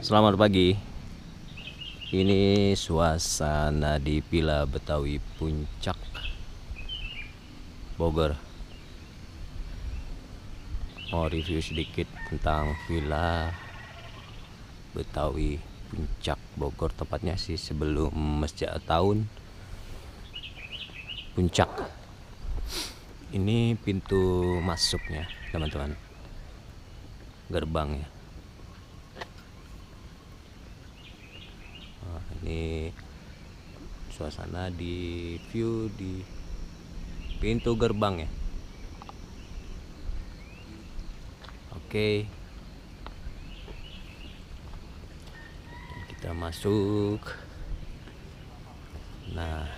Selamat pagi. Ini suasana di Villa Betawi Puncak, Bogor. Mau review sedikit tentang Villa Betawi Puncak, Bogor. Tepatnya sih sebelum Masjid Tahun Puncak. Ini pintu masuknya, teman-teman. Gerbangnya. Ini suasana di view di pintu gerbang ya. Oke. Dan kita masuk. Nah,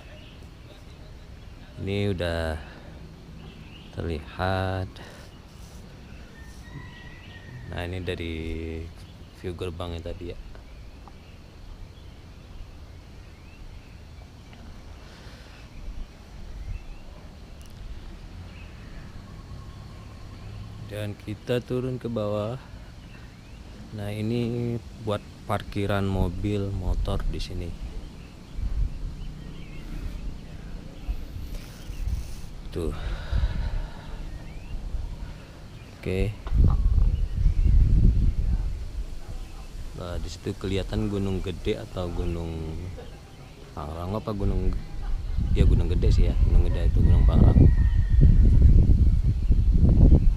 ini udah terlihat. Nah, ini dari view gerbangnya tadi ya. Dan kita turun ke bawah. Nah, ini buat parkiran mobil, motor di sini. Tuh. Oke. Nah, di situ kelihatan Gunung Gede atau Gunung Pangrango apa Gunung Gede sih ya. Gunung Gede itu Gunung Pangrango.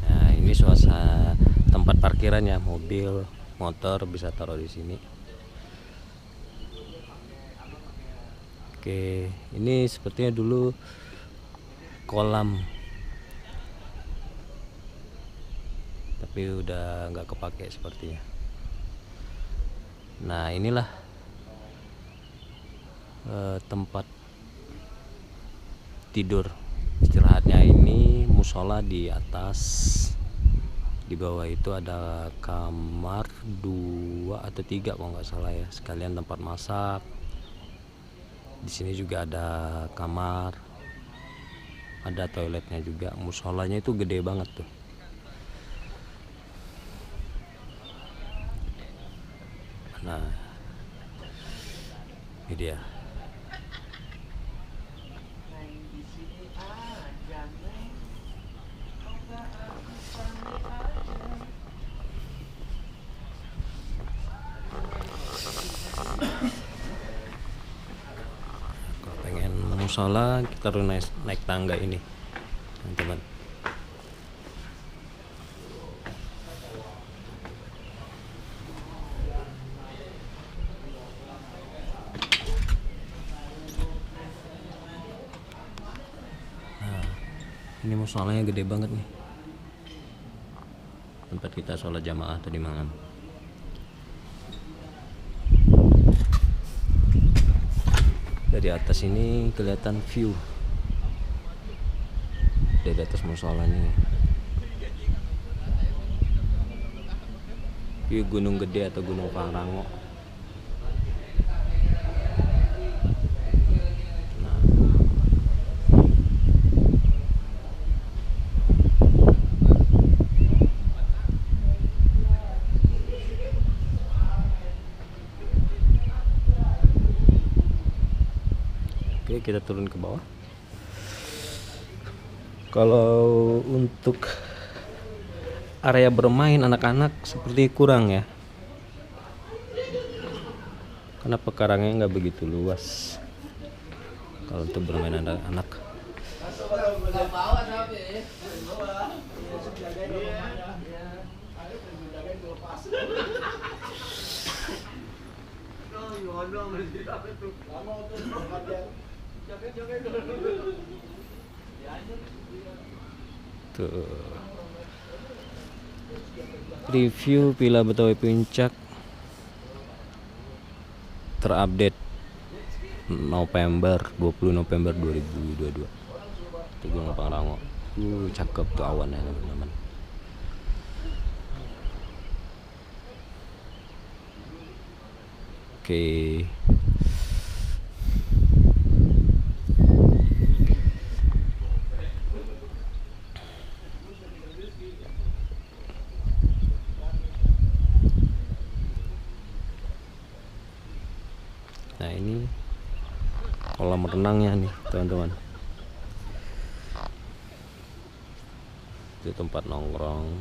Nah, ini suasana tempat parkirannya, mobil, motor bisa taruh di sini. Oke, ini sepertinya dulu kolam, tapi udah nggak kepake sepertinya. Nah, inilah tempat tidur istirahatnya. Ini musola di atas, di bawah itu ada kamar 2 atau 3 kalau nggak salah ya, sekalian tempat masak. Di sini juga ada kamar, ada toiletnya juga. Musolanya itu gede banget tuh. Nah, ini dia. Kalau pengen musola, kita harus naik tangga ini, teman-teman. Ini musolanya gede banget nih, tempat kita sholat jamaah tadi malam. Dari atas ini kelihatan view dari atas musolanya, view Gunung Gede atau Gunung Pangrango. Oke, kita turun ke bawah. Kalau untuk area bermain anak-anak seperti kurang ya, karena pekarangannya nggak begitu luas kalau untuk bermain anak-anak. Tuh. Review Villa Betawi Puncak terupdate 20 November 2022. Itu Gunung Pangrango. Cakep tuh awannya, teman-teman. Oke. Nah ini kolam renangnya nih teman-teman. Itu tempat nongkrong.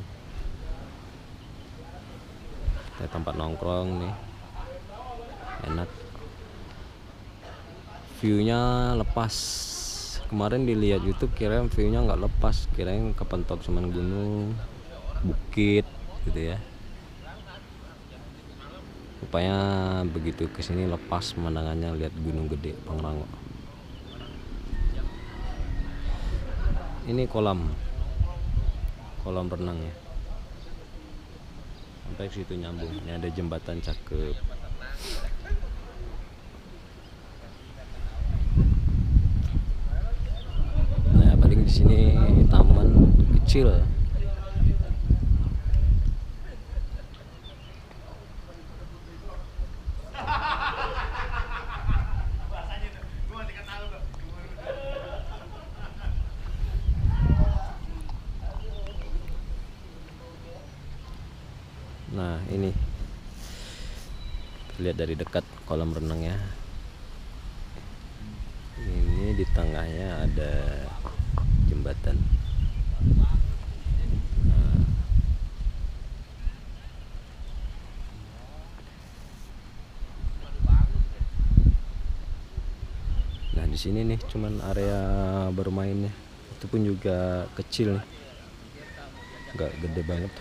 Tempat nongkrong nih, enak. Viewnya lepas. Kemarin dilihat YouTube kirain viewnya nggak lepas, kirain kepentok cuman gunung, bukit gitu ya. Rupanya begitu kesini lepas pemandangannya, lihat gunung gede Pangrango. Ini kolam renangnya sampai situ nyambung. Ini ada jembatan cakep. Nah paling di sini taman kecil. Nah ini lihat dari dekat kolam renangnya. Ini di tengahnya ada jembatan. Nah di sini nih cuman area bermainnya, itu pun juga kecil nih, nggak gede banget.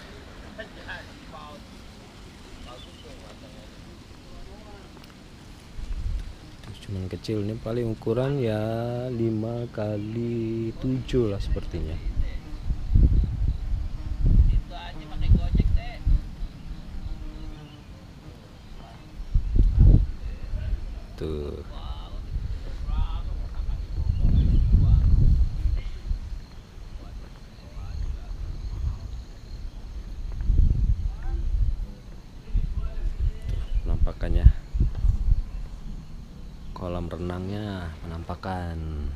Cuman kecil, ini paling ukuran ya 5x7 lah sepertinya. Tuh. Penampakannya. Kolam renangnya penampakan.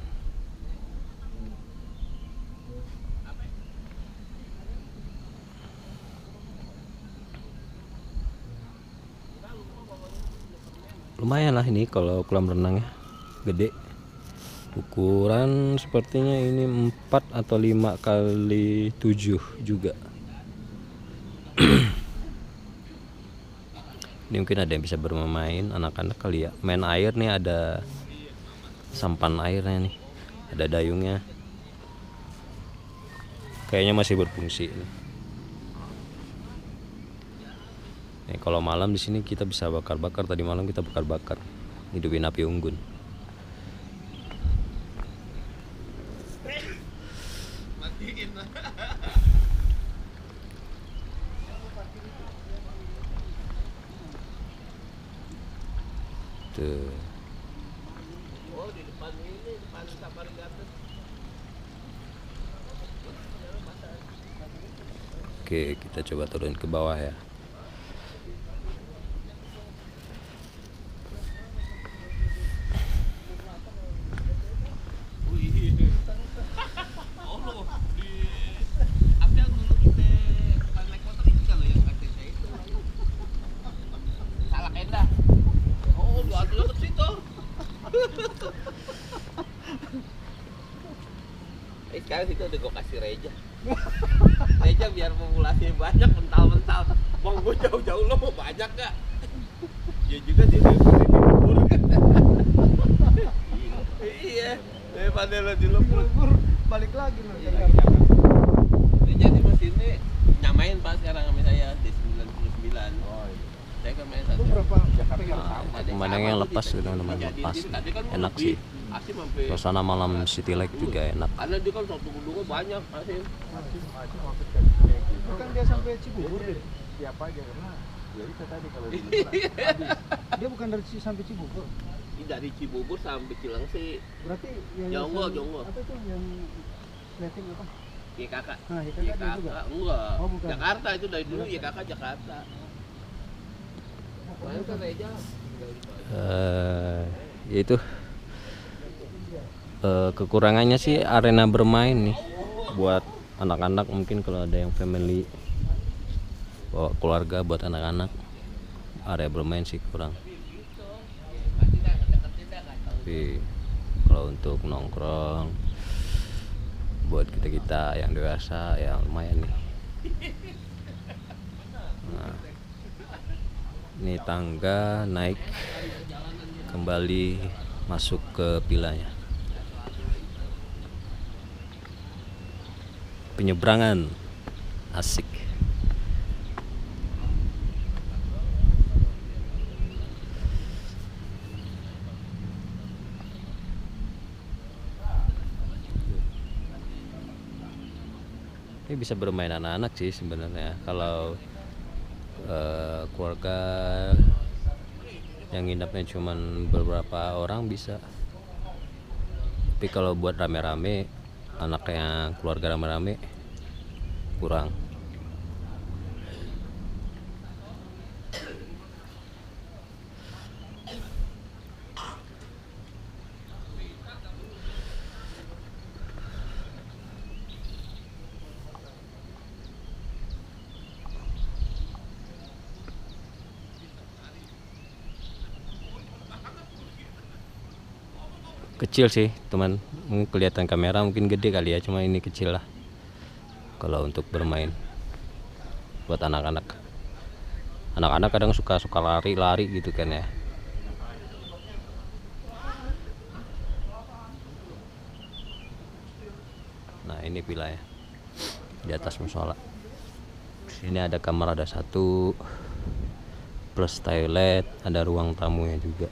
Lumayan lah ini kalau kolam renangnya gede. Ukuran sepertinya ini 4 atau 5x7 juga. Ini mungkin ada yang bisa bermain anak-anak kali ya, main air nih, ada sampan airnya nih, ada dayungnya, kayaknya masih berfungsi nih. Nih, kalau malam di sini kita bisa bakar-bakar. Tadi malam kita bakar-bakar, hidupin api unggun. Tuh. Oke, kita coba turun ke bawah ya. Sekarang situ udah gue kasih Reja. Reja biar populasinya banyak, mental-mental. Bang, gue jauh-jauh, lo mau banyak gak? Ya juga sih, dibur kan. Iya, daripada lo di lembur balik lagi lo. Jadi mesinnya nyamain Pak sekarang sama saya di 99. Oh iya. Saya kan main satu. Berapa? Pemandangannya lepas teman-teman, lepas. Enak sih. Suasana malam City Lake juga enak. Karena dia kan satu gedungnya banyak Asim. Kan dia sampai Cibubur deh. Siapa aja karena ya itu tadi kalau di dia bukan dari sampai Cibubur. Dari Cibubur sampai Cilengsi. Berarti yang Jonggo. apa tuh yang letting apa? YKK. Nah, YKK juga. Enggak. Oh, bukan. Jakarta itu dari dulu YKK Jakarta. Mana kan Reja? Yaitu kekurangannya sih arena bermain nih buat anak-anak, mungkin kalau ada yang family bawa keluarga buat anak-anak, area bermain sih kurang. tapi kalau untuk nongkrong buat kita yang dewasa ya lumayan nih. Nah, ini tangga naik kembali masuk ke vilanya. Penyeberangan asik. Ini bisa bermain anak-anak sih sebenarnya. Kalau keluarga yang nginapnya cuman beberapa orang bisa. Tapi kalau buat rame-rame, anaknya keluarga rame-rame kurang. Kecil sih teman, mungkin kelihatan kamera mungkin gede kali ya, cuma ini kecil lah kalau untuk bermain buat anak-anak. Anak-anak kadang suka lari-lari gitu kan ya. Nah ini villa ya di atas musola. Sini ada kamar, ada satu plus toilet, ada ruang tamunya juga.